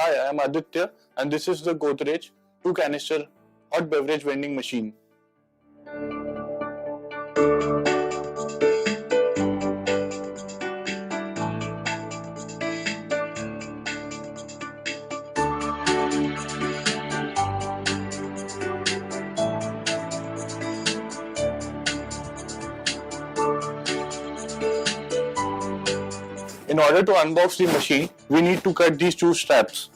Hi, I am Aditya and this is the Godrej 2 canister hot beverage vending machine. In order to unbox the machine, we need to cut these two straps.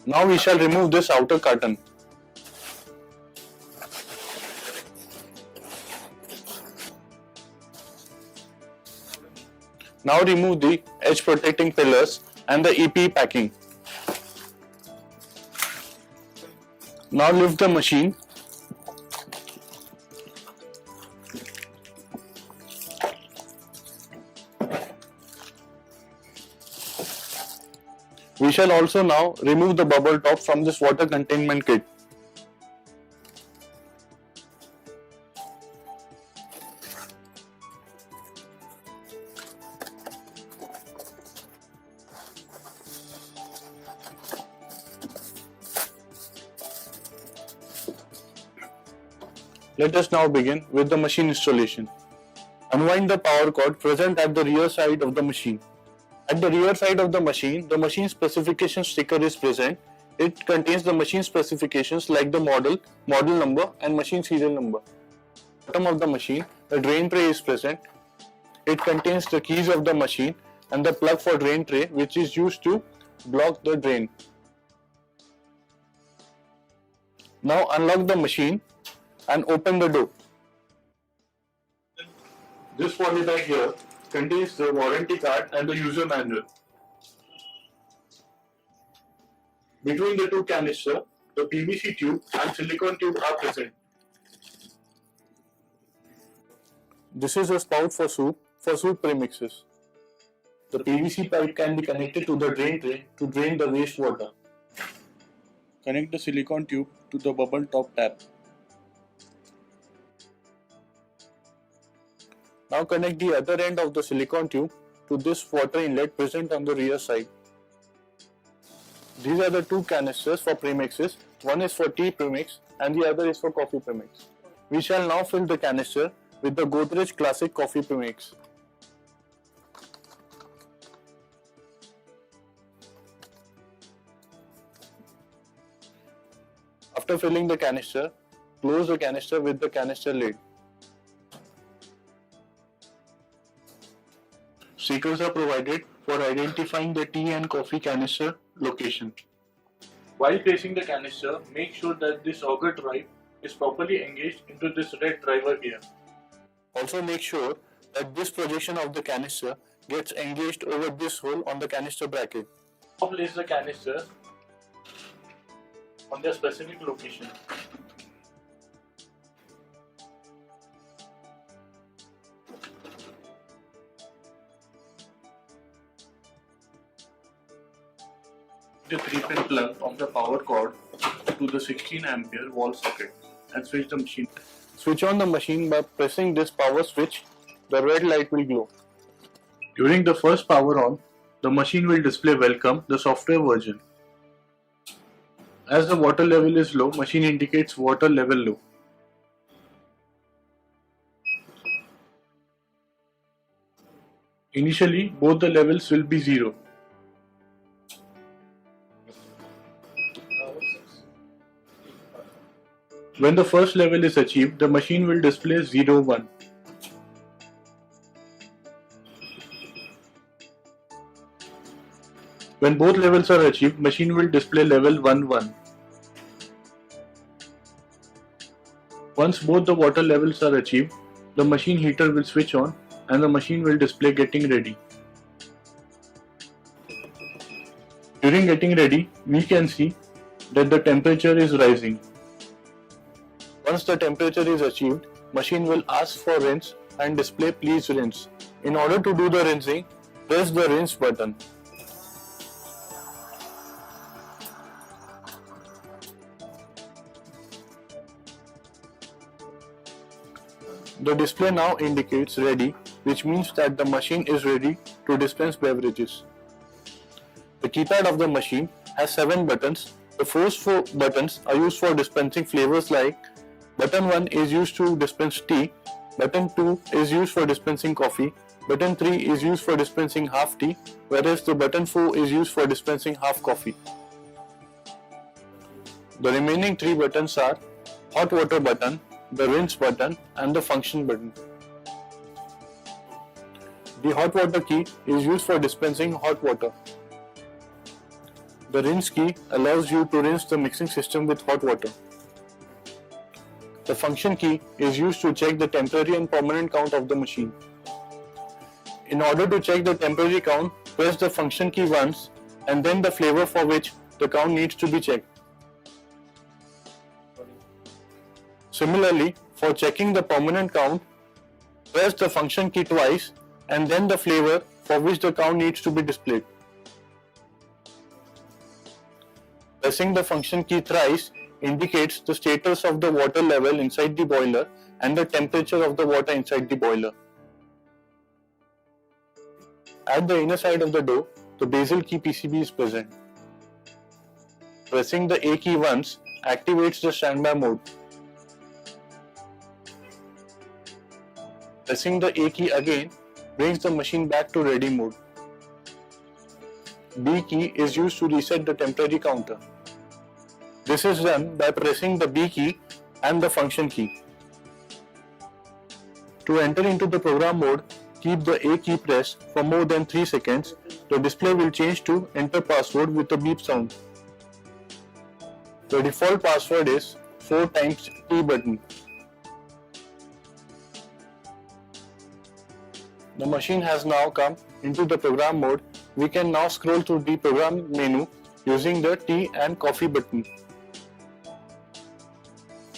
Now we shall remove this outer carton. Now remove the edge protecting pillars and the EP packing. Now lift the machine. We shall also now remove the bubble top from this water containment kit. Let us now begin with the machine installation. Unwind the power cord present at the rear side of the machine. At the rear side of the machine specification sticker is present. It contains the machine specifications like the model number and machine serial number. At the bottom of the machine, the drain tray is present. It contains the keys of the machine and the plug for drain tray which is used to block the drain. Now unlock the machine and open the door. This polybag here contains the warranty card and the user manual. Between the two canisters, the PVC tube and silicone tube are present. This is a spout for soup premixes. The PVC pipe can be connected to the drain tray to drain the wastewater. Connect the silicone tube to the bubble top tap. Now connect the other end of the silicone tube to this water inlet present on the rear side. These are the two canisters for premixes. One is for tea premix and the other is for coffee premix. We shall now fill the canister with the Godrej Classic Coffee Premix. After filling the canister, close the canister with the canister lid. Stickers are provided for identifying the tea and coffee canister location. While placing the canister, make sure that this auger drive is properly engaged into this red driver here. Also make sure that this projection of the canister gets engaged over this hole on the canister bracket. Now place the canister on their specific location. The 3-pin plug of the power cord to the 16 ampere wall socket and switch the machine. Switch on the machine by pressing this power switch. The red light will glow. During the first power on, the machine will display welcome, the software version. As the water level is low, machine indicates water level low. Initially, both the levels will be 0. When the first level is achieved, the machine will display 0, 1. When both levels are achieved, machine will display level 1, 1. Once both the water levels are achieved, the machine heater will switch on and the machine will display getting ready. During getting ready, we can see that the temperature is rising. Once the temperature is achieved, machine will ask for rinse and display please rinse. In order to do the rinsing, press the rinse button. The display now indicates ready which means that the machine is ready to dispense beverages. The keypad of the machine has 7 buttons. The first 4 buttons are used for dispensing flavors like button 1 is used to dispense tea, button 2 is used for dispensing coffee, button 3 is used for dispensing half tea, whereas the button 4 is used for dispensing half coffee. The remaining 3 buttons are hot water button, the rinse button and the function button. The hot water key is used for dispensing hot water. The rinse key allows you to rinse the mixing system with hot water. The function key is used to check the temporary and permanent count of the machine. In order to check the temporary count, press the function key once and then the flavor for which the count needs to be checked. Similarly, for checking the permanent count, press the function key twice and then the flavor for which the count needs to be displayed. Pressing the function key thrice indicates the status of the water level inside the boiler and the temperature of the water inside the boiler. At the inner side of the door, the bezel key PCB is present. Pressing the A key once activates the standby mode. Pressing the A key again brings the machine back to ready mode. B key is used to reset the temporary counter. This is done by pressing the B key and the function key. To enter into the program mode, keep the A key pressed for more than 3 seconds. The display will change to enter password with a beep sound. The default password is 4 times T button. The machine has now come into the program mode. We can now scroll through the program menu using the tea and coffee button.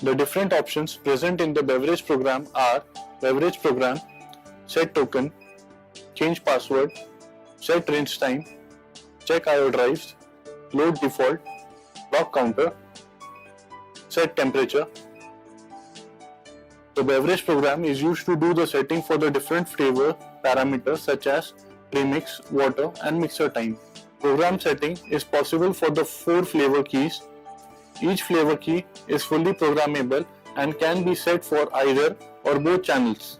The different options present in the beverage program are beverage program, set token, change password, set rinse time, check IO drives, load default, block counter, set temperature. The beverage program is used to do the setting for the different flavor parameters such as premix, water and mixer time. Program setting is possible for the 4 flavor keys. Each flavor key is fully programmable and can be set for either or both channels.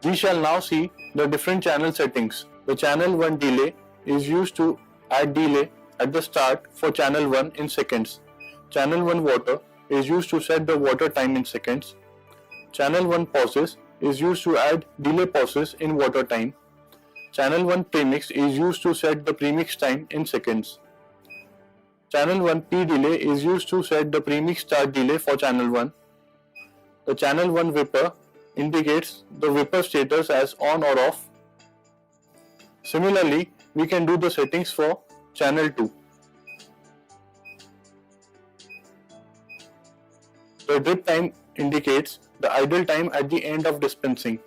We shall now see the different channel settings. The channel 1 delay is used to add delay at the start for channel 1 in seconds. Channel 1 water is used to set the water time in seconds. Channel 1 pauses is used to add delay pauses in water time. Channel 1 premix is used to set the premix time in seconds. Channel 1 P delay is used to set the premix start delay for channel 1. The channel 1 whipper indicates the whipper status as on or off. Similarly, we can do the settings for channel 2. The drip time indicates the idle time at the end of dispensing.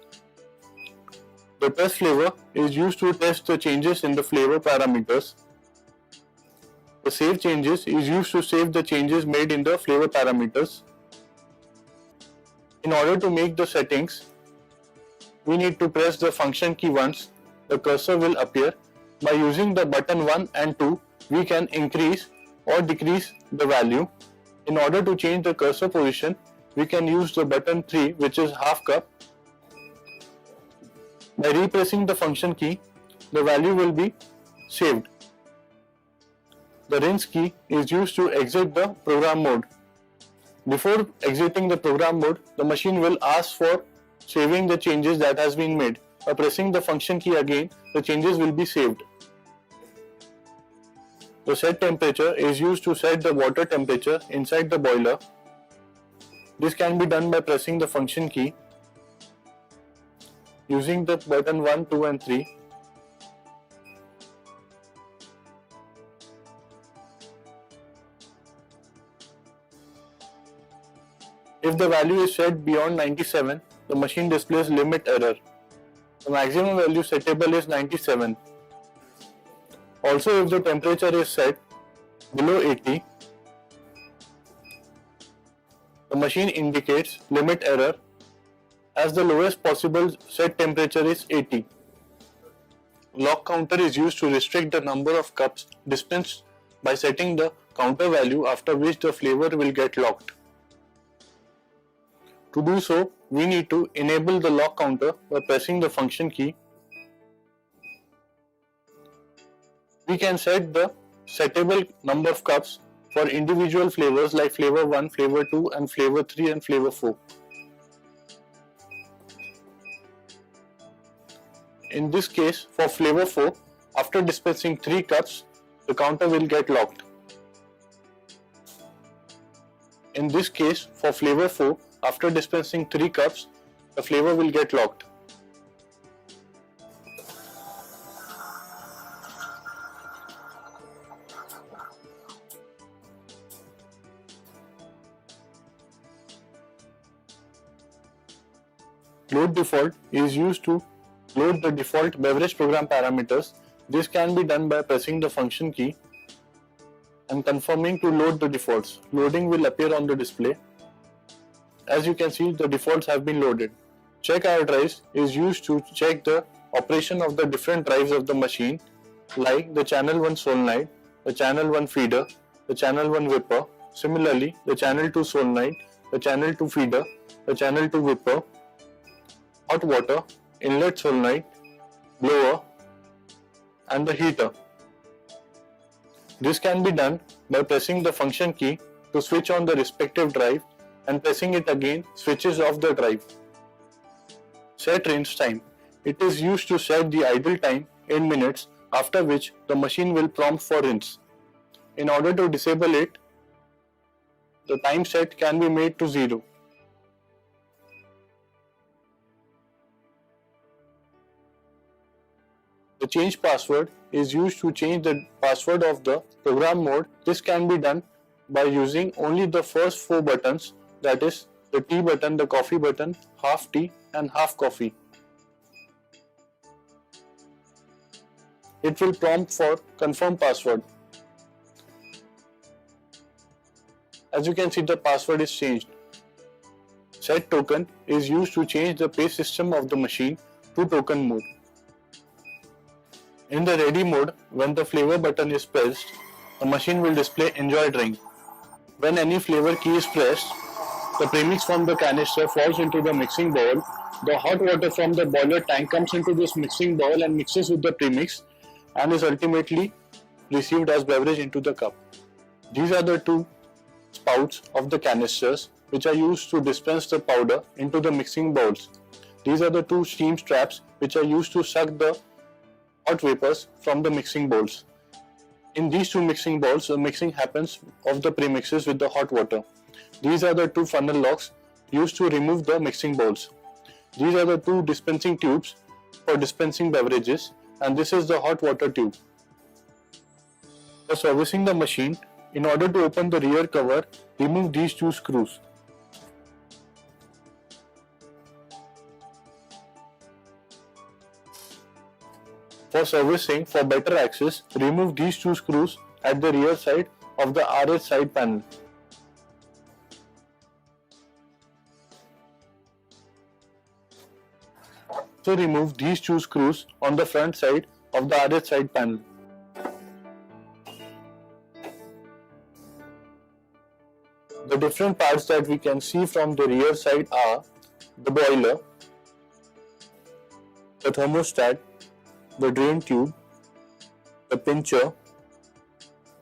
The test flavor is used to test the changes in the flavor parameters. The save changes is used to save the changes made in the flavor parameters. In order to make the settings, we need to press the function key once. The cursor will appear. By using the button 1 and 2, we can increase or decrease the value. In order to change the cursor position, we can use the button 3, which is half cup. By repressing the function key, the value will be saved. The rinse key is used to exit the program mode. Before exiting the program mode, the machine will ask for saving the changes that has been made. By pressing the function key again, the changes will be saved. The set temperature is used to set the water temperature inside the boiler. This can be done by pressing the function key using the button 1, 2 and 3. If the value is set beyond 97, the machine displays limit error. The maximum value settable is 97. Also, if the temperature is set below 80, the machine indicates limit error as the lowest possible set temperature is 80. Lock counter is used to restrict the number of cups dispensed by setting the counter value, after which the flavor will get locked. To do so, we need to enable the lock counter by pressing the function key. We can set the settable number of cups for individual flavors like flavor 1, flavor 2 and flavor 3 and flavor 4. In this case, for flavor 4, after dispensing 3 cups, the counter will get locked. In this case, for flavor 4, after dispensing 3 cups, the flavor will get locked. Load default is used to load the default beverage program parameters. This can be done by pressing the function key and confirming to load the defaults. Loading will appear on the display. As you can see, the defaults have been loaded. Check our drives is used to check the operation of the different drives of the machine, like the channel 1 solenoid, the channel 1 feeder, the channel 1 whipper, similarly the channel 2 solenoid, the channel 2 feeder, the channel 2 whipper, hot water, inlet solenoid, blower and the heater. This can be done by pressing the function key to switch on the respective drive, and pressing it again switches off the drive. Set rinse time. It is used to set the idle time in minutes, after which the machine will prompt for rinse. In order to disable it, the time set can be made to 0. The change password is used to change the password of the program mode. This can be done by using only the first 4 buttons, that is the tea button, the coffee button, half tea and half coffee. It will prompt for confirm password. As you can see, the password is changed. Set token is used to change the pay system of the machine to token mode. In the ready mode, when the flavor button is pressed, the machine will display enjoy drink. When any flavor key is pressed, the premix from the canister falls into the mixing bowl. The hot water from the boiler tank comes into this mixing bowl and mixes with the premix and is ultimately received as beverage into the cup. These are the 2 spouts of the canisters which are used to dispense the powder into the mixing bowls. These are the 2 steam straps which are used to suck the hot vapors from the mixing bowls. In these 2 mixing bowls, the mixing happens of the premixes with the hot water. These are the 2 funnel locks used to remove the mixing bowls. These are the 2 dispensing tubes for dispensing beverages, and this is the hot water tube. For servicing the machine, in order to open the rear cover, remove these 2 screws. For servicing, for better access, remove these 2 screws at the rear side of the RH side panel. So remove these 2 screws on the front side of the RH side panel. The different parts that we can see from the rear side are the boiler, the thermostat, the drain tube, the pincher,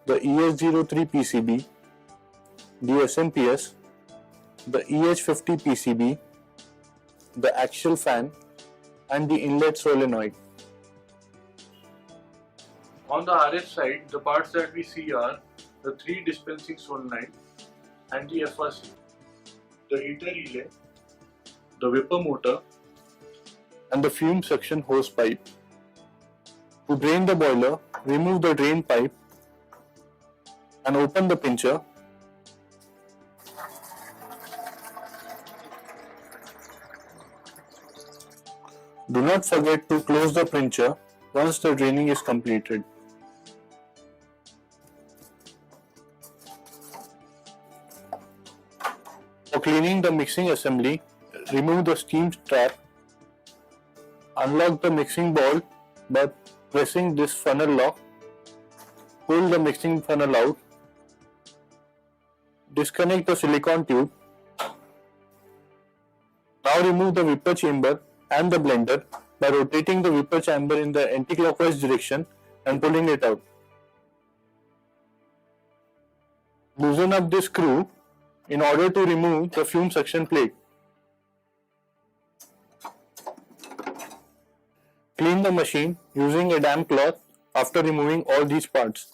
the ES03 PCB, the SMPS, the EH50 PCB, the axial fan and the inlet solenoid. On the RH side, the parts that we see are the 3 dispensing solenoid and the FRC, the heater relay, the whipper motor and the fume suction hose pipe. To drain the boiler, remove the drain pipe and open the pincher. Do not forget to close the pincher once the draining is completed. For cleaning the mixing assembly, remove the steam trap. Unlock the mixing bowl by pressing this funnel lock. Pull the mixing funnel out. Disconnect the silicone tube. Now remove the whipper chamber and the blender by rotating the whipper chamber in the anti-clockwise direction and pulling it out. Loosen up this screw in order to remove the fume suction plate. Clean the machine using a damp cloth after removing all these parts.